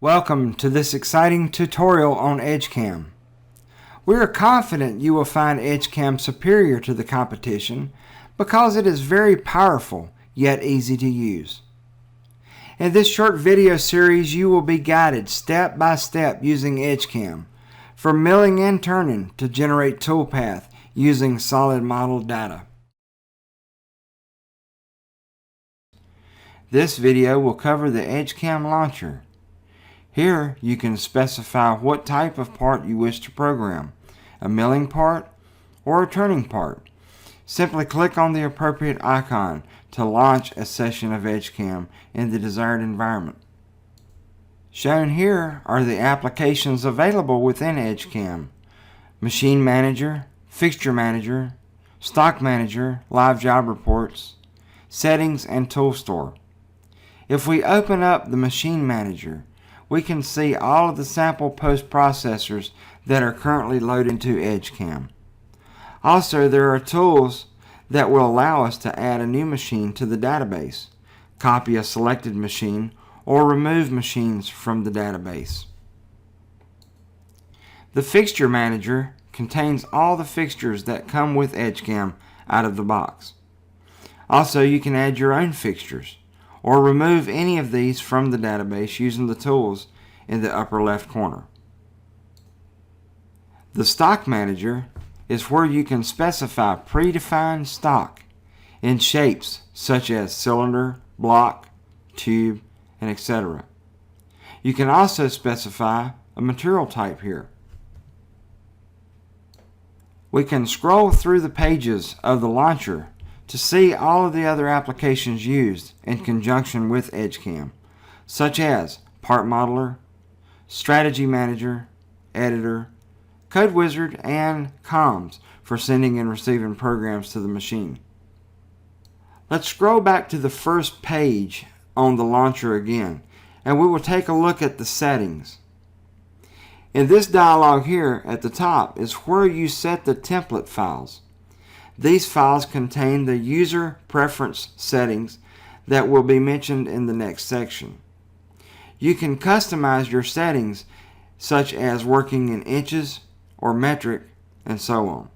Welcome to this exciting tutorial on Edgecam. We are confident you will find Edgecam superior to the competition because it is very powerful yet easy to use. In this short video series, you will be guided step by step using Edgecam, from milling and turning to generate toolpath using solid model data. This video will cover the Edgecam Launcher. Here you can specify what type of part you wish to program, a milling part or a turning part. Simply click on the appropriate icon to launch a session of Edgecam in the desired environment. Shown here are the applications available within Edgecam: Machine Manager, Fixture Manager, Stock Manager, Live Job Reports, Settings, and Tool Store. If we open up the Machine Manager, we can see all of the sample post-processors that are currently loaded to Edgecam. Also, there are tools that will allow us to add a new machine to the database, copy a selected machine, or remove machines from the database. The Fixture Manager contains all the fixtures that come with Edgecam out of the box. Also, you can add your own fixtures or remove any of these from the database using the tools in the upper left corner. The Stock Manager is where you can specify predefined stock in shapes such as cylinder, block, tube, and etc. You can also specify a material type here. We can scroll through the pages of the launcher to see all of the other applications used in conjunction with Edgecam, such as Part Modeler, Strategy Manager, Editor, Code Wizard, and Comms for sending and receiving programs to the machine. Let's scroll back to the first page on the launcher again, and we will take a look at the settings. In this dialog here at the top is where you set the template files. These files contain the user preference settings that will be mentioned in the next section. You can customize your settings, such as working in inches or metric, and so on.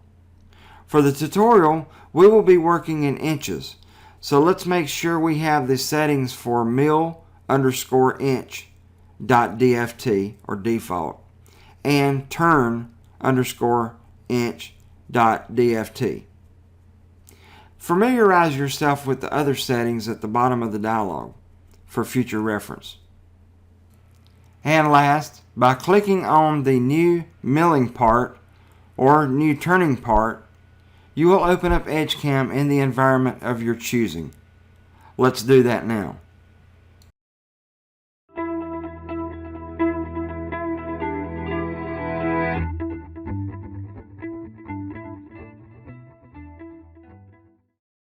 For the tutorial, we will be working in inches, so let's make sure we have the settings for mil_inch.dft or default and turn_inch.dft. Familiarize yourself with the other settings at the bottom of the dialog for future reference. And last, by clicking on the new milling part or new turning part, you will open up Edgecam in the environment of your choosing. Let's do that now.